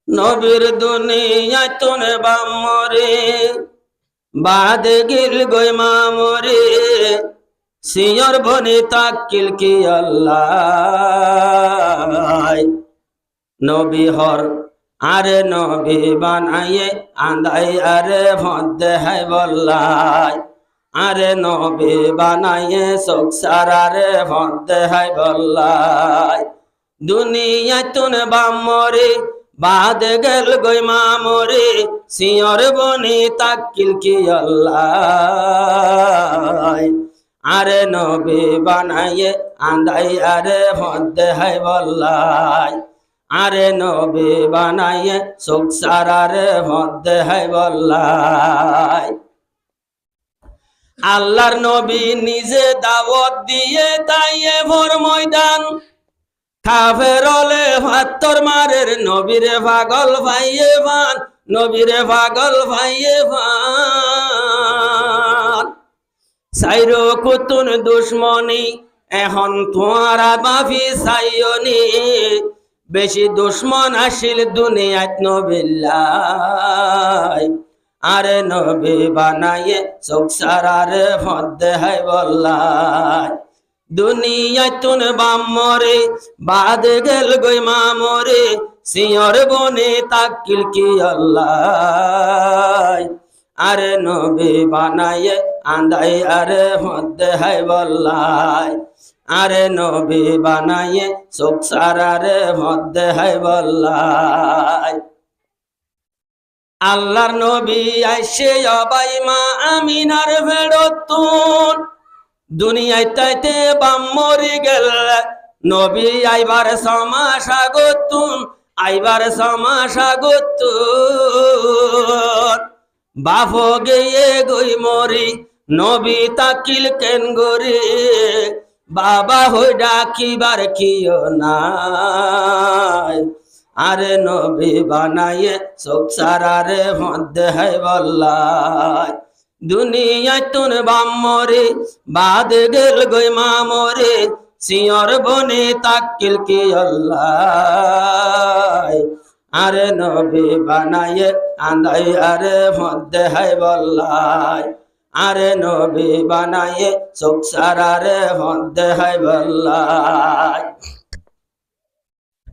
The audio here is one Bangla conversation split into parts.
নবীর দুনিয়ায় তুনে বামরে বাদ গিল গই মামরে সিয়র বনি তাকিল কি আল্লাহ নবী হর আরে নবী বানাইয়ে আন্দাই আরে ভদ্দে হাই বল্লাই আরে নবী বানাইয়ে সংসার আরে ভদ্দে হাই বল্লাই দুনিয়া তুনে বামরে বাদ গেল গই মামরে সিয়র বনি তাকিল কি আল্লাহ আরে নবী বানাইয়ে আন্দাই আরে ভদ্দে হাই বল্লাই আরে নবী বানাইয়ে সংসার আরে ভদ্দে হাই বল্লাই আল্লাহর নবী নিজে দাওয়াত দিয়ে তাইয়ে ভোর ময়দান কাফেরলে ভাত্তর মারের নবীরে পাগল ভাইয়ে ভান নবীরে পাগল ভাইয়ে ভান সাইরো কুতুন দুশ্মনী এখন তোমারা মাফি চাইনি বেশি দুশ্মন আসিল দুনিয়াত নবিল্লাই আরে নবী বানাইয়ে সংসার আরে ভদ্দে হাই বল্লাই দুনিয়ায় তুন বামরে বাদ গেল গই মামরে সিয়র বনে তাকিল কি আল্লাহ আরে নবী বানাইয়ে আন্দাই আরে ভদ্দে হাই বল্লাই আরে নবী বানাইয়ে সংসার আরে ভদ্দে হাই বল্লাই আল্লাহর নবী আইসে অবাই মা আমিনার ভেড়তুন দুনিয়ায় তাইতে বাম মরি গেল নবী আইবার সমাস আগতুন আইবার সমাস আগতুন বাপ গিয়ে গই মরি নবী তাকিল কেন গরি বাবা হই ডাকিবার কিও নাই আরে নবী বানাইয়ে সংসার আরে ভদ্দে হাই বল্লাই দুনিয়ায় তুন বামরে বাদ গেল গই মামরে সিয়র বনে তাকিল কি আল্লাহ আরে নবী বানাইয়ে আন্দাই আরে ভদ্দে হাই বল্লাই আরে নবী বানাইয়ে সংসার আরে ভদ্দে হাই বল্লাই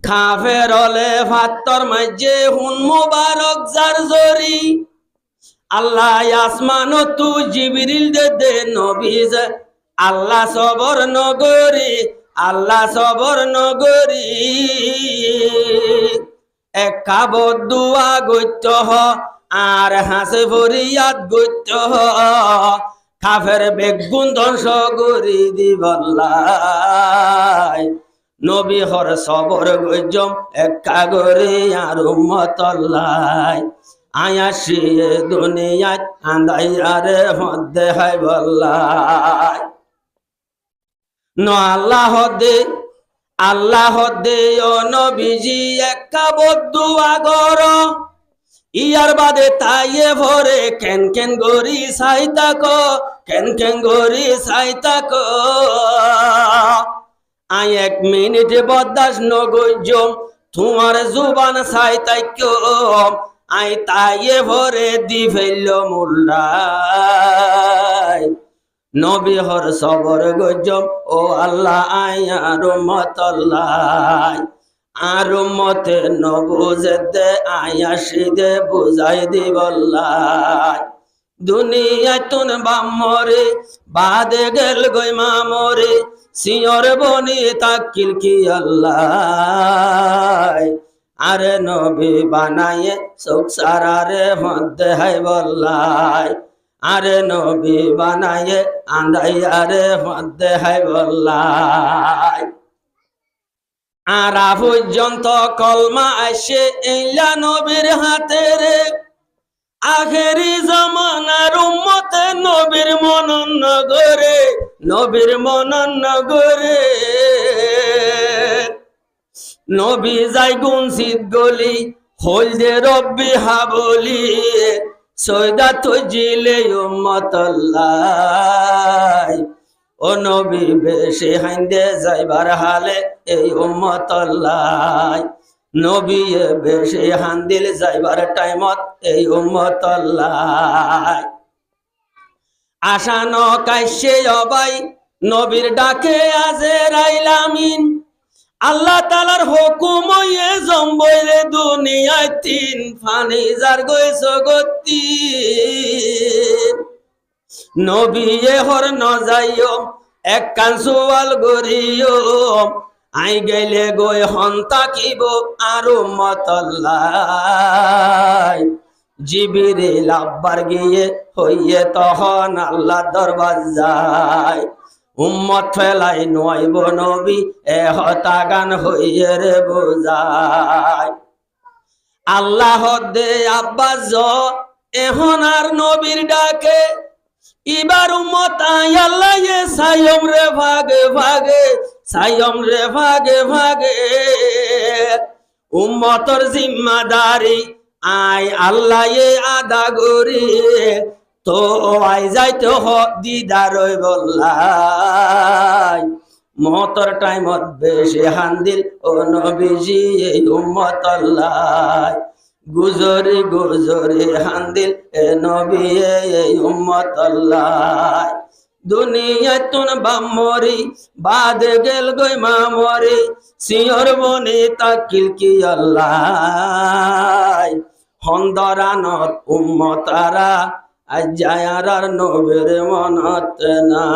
কাফেরলে ফাত্তর মাঝে হুন মুবারক জার জরি আল্লাহ আসমান তু জিবরিল দে দে নবী আল্লাহ সবর নগরী আল্লাহ সবর নগরী এক কাবত দুয়া গত্য আর হাসে ফরিয়াদ গত্য কাফের বেগুন ধ্বংস করি দিবল্লাই নবী হর সবর গজম এক কাগরে আর উম্মতল্লাই আয়াসি দুনিয়াত আন্দাই আরে ভদ্দে হাই বল্লাই ন আল্লাহ দে ও নবীজি একা বদ্দু আগর ইয়ার বাদে তাইয়ে ভরে কেন কেন গরি সাইতাক কেন কেন গরি সাইতাক আই এক মিনিটে বদাস নগজম তোমার জুবান সাইতাক আই তাইয়ে ভরে দি ফেলল মুল্লাই নবী হর সবর গজম ও আল্লাহ আই আর উম্মতল্লাই আর উম্মতে নবুজে দে আয়াসি দে বুঝাই দিবল্লাই দুনিয়া তুন বামরে বাদে গেল গই মামরে সিয়র বনি তাকিল কি আল্লাহ আরে নবী বানাইয়ে সংসার আরে ভদ্দে হাই বল্লাই আরে নবী বানাইয়ে আন্দাই আরে ভদ্দে হাই বল্লাই আরা পর্যন্ত কলমা আসে এইলা নবীর হাতে রে আখেরি জামানার উম্মতে নবীর মনন নগরে নবীর মনন নগরে নবী যাই গুনসিদ গলি হল যে রব্বি হাবলি সৈদা তো জিলে উম্মতল্লাই ও নবী বেশি হাইন্দে যাইবার হালে এই উম্মতল্লাই নবিয়ে বেশে হান্দিল যাইবার টাইমত এই উম্মত আল্লাহ আশা ন কাইসে অবাই নবীর ডাকে আজরাইল আমিন আল্লাহ তাআলার হুকুম এ জম্বইরে দুনিয়ায় তিন ফানি যার গইছ গতি নবী এ হর ন যাইও এক কান সুয়াল গরিও আই গেলে গই হন তাকিব আর উম্মত আল্লাহ জিবরিল আব্বার গিয়ে হইয়ে তখন আল্লাহ দরবার যায় উম্মত ফেলাই নয়ব নবী এ হতা গান হইয়ে রে বোঝায় আল্লাহ দে আব্বাস এখন আর নবীর ডাকে এবার উম্মত আই আল্লাহ এ সায়ম রে ভাগে ভাগে সায়ম রে ভাগে ভাগে উম্মতর জিম্মাদারি আই আল্লাহ এ আদা গরি তো আই যাইতে হ দিদার বললাই মতর টাইমত বেশে হান্দিল ও নবীজি এই উম্মত আল্লাহ গুজরি গুজরি হান্দিল এ নবী এই উম্মত আল্লাহ দুনিয়া তুন বামরি বাদ গেল গই মামরি সিয়র বনে তাকিল কি আল্লাহ হন্দরানত উম্মতারা আজ যায়ার নবীর মনত না